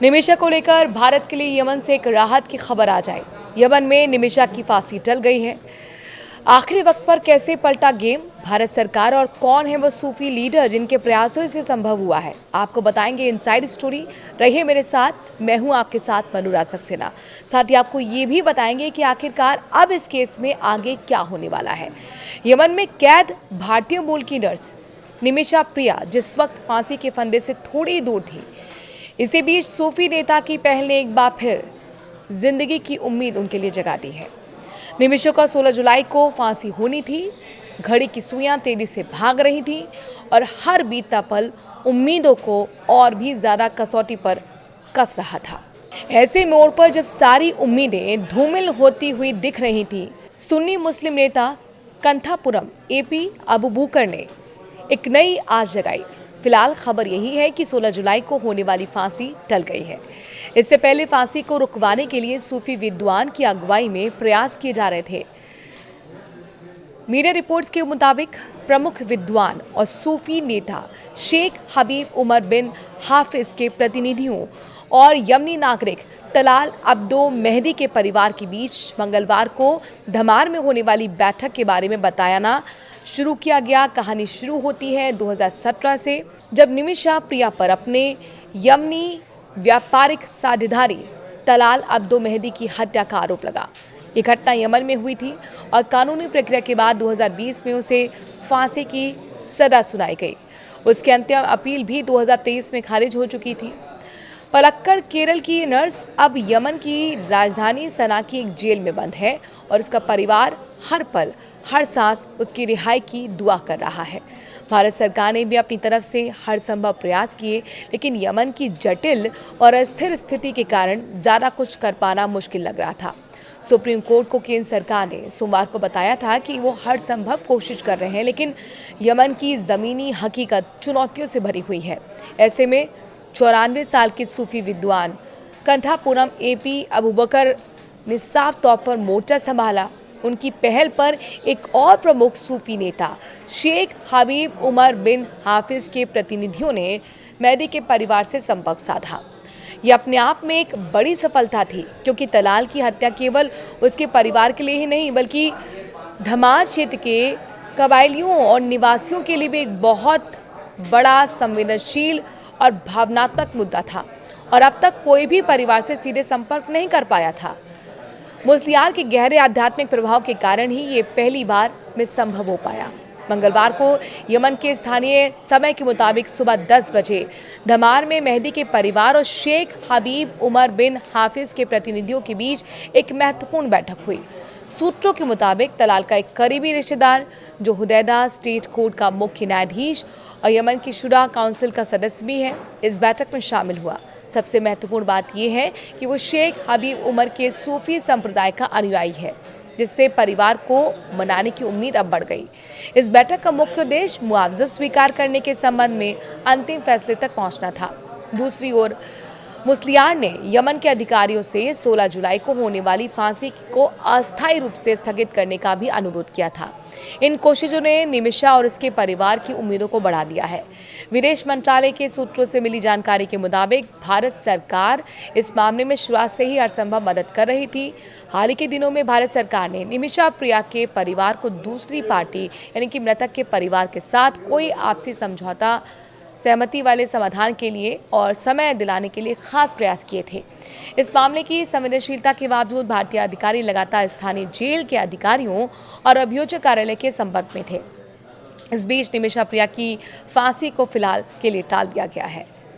निमिषा को लेकर भारत के लिए यमन से एक राहत की खबर आ जाए। यमन में निमिषा की फांसी टल गई है। आखिरी वक्त पर कैसे पलटा गेम, भारत सरकार और कौन है वो सूफी लीडर जिनके प्रयासों से संभव हुआ है, आपको बताएंगे इनसाइड स्टोरी। रहिए मेरे साथ, मैं हूं आपके साथ अनुराग सक्सेना। साथ ही आपको ये भी बताएंगे कि आखिरकार अब इस केस में आगे क्या होने वाला है। यमन में कैद भारतीय मूल की नर्स निमिषा प्रिया जिस वक्त फांसी के फंदे से थोड़ी दूर थी, इसी बीच सूफी नेता की पहल ने एक बार फिर जिंदगी की उम्मीद उनके लिए जगा दी है। निमिषा का 16 जुलाई को फांसी होनी थी। घड़ी की सुइयां तेजी से भाग रही थी और हर बीतता पल उम्मीदों को और भी ज्यादा कसौटी पर कस रहा था। ऐसे मोड़ पर जब सारी उम्मीदें धूमिल होती हुई दिख रही थी, सुन्नी मुस्लिम नेता कंथापुरम एपी अबू बकर ने एक नई आस जगाई। फिलहाल खबर यही है कि 16 जुलाई को होने वाली फांसी टल गई है। इससे पहले फांसी को रुकवाने के लिए सूफी विद्वान की अगुवाई में प्रयास किए जा रहे थे। मीडिया रिपोर्ट्स के मुताबिक प्रमुख विद्वान और सूफी नेता शेख हबीब उमर बिन हाफिज के प्रतिनिधियों और यमनी नागरिक तलाल अब्दो मेहदी के परिवार के बीच मंगलवार को धमार में होने वाली बैठक के बारे में बताना शुरू किया गया। कहानी शुरू होती है 2017 से, जब निमिषा प्रिया पर अपने यमनी व्यापारिक साझेदारी तलाल अब्दो मेहदी की हत्या का आरोप लगा। ये घटना यमन में हुई थी और कानूनी प्रक्रिया के बाद 2020 में उसे फांसी की सजा सुनाई गई। उसकी अंतिम अपील भी 2023 में खारिज हो चुकी थी। पलक्कड़ केरल की नर्स अब यमन की राजधानी सना की एक जेल में बंद है और उसका परिवार हर पल हर सांस उसकी रिहाई की दुआ कर रहा है। भारत सरकार ने भी अपनी तरफ से हर संभव प्रयास किए, लेकिन यमन की जटिल और अस्थिर स्थिति के कारण ज़्यादा कुछ कर पाना मुश्किल लग रहा था। सुप्रीम कोर्ट को केंद्र सरकार ने सोमवार को बताया था कि वो हर संभव कोशिश कर रहे हैं, लेकिन यमन की ज़मीनी हकीकत चुनौतियों से भरी हुई है। ऐसे में 94 साल के सूफी विद्वान कंथापुरम एपी अबू बकर ने साफ तौर पर मोर्चा संभाला। उनकी पहल पर एक और प्रमुख सूफी नेता शेख हबीब उमर बिन हाफिज के प्रतिनिधियों ने मेहदी के परिवार से संपर्क साधा। ये अपने आप में एक बड़ी सफलता थी, क्योंकि तलाल की हत्या केवल उसके परिवार के लिए ही नहीं बल्कि धमार क्षेत्र के कबायलियों और निवासियों के लिए भी एक बहुत बड़ा संवेदनशील और भावनात्मक मुद्दा था, और अब तक कोई भी परिवार से सीधे संपर्क नहीं कर पाया था। मुस्लियार के गहरे आध्यात्मिक प्रभाव के कारण ही ये पहली बार में संभव हो पाया। मंगलवार को यमन के स्थानीय समय के मुताबिक सुबह 10 बजे धमार में मेहदी के परिवार और शेख हबीब उमर बिन हाफिज के प्रतिनिधियों के बीच एक महत्वपूर्ण बैठक हुई। सूत्रों के मुताबिक तलाल का एक करीबी रिश्तेदार, जो हुदैदा स्टेट कोर्ट का मुख्य न्यायाधीश और यमन की शुरा काउंसिल का सदस्य भी है, इस बैठक में शामिल हुआ। सबसे महत्वपूर्ण बात यह है कि वो शेख हबीब उमर के सूफी संप्रदाय का अनुयायी है, जिससे परिवार को मनाने की उम्मीद अब बढ़ गई। इस बैठक का मुख्य उद्देश्य मुआवजा स्वीकार करने के संबंध में अंतिम फैसले तक पहुंचना था। दूसरी ओर मुस्लियार ने यमन के अधिकारियों से 16 जुलाई को होने वाली फांसी को अस्थायी रूप से स्थगित करने का भी अनुरोध किया था। इन कोशिशों ने निमिषा और उसके परिवार की उम्मीदों को बढ़ा दिया है। विदेश मंत्रालय के सूत्रों से मिली जानकारी के मुताबिक भारत सरकार इस मामले में शुरुआत से ही हरसंभव मदद कर रही थी। हाल ही के दिनों में भारत सरकार ने निमिषा प्रिया के परिवार को दूसरी पार्टी यानी कि मृतक के परिवार के साथ कोई आपसी समझौता सहमति वाले समाधान के लिए और समय दिलाने के लिए खास प्रयास किए थे। इस मामले की संवेदनशीलता के बावजूद भारतीय अधिकारी लगातार स्थानीय जेल के अधिकारियों और अभियोजक कार्यालय के संपर्क में थे। इस बीच निमिषा प्रिया की फांसी को फिलहाल के लिए टाल दिया गया है।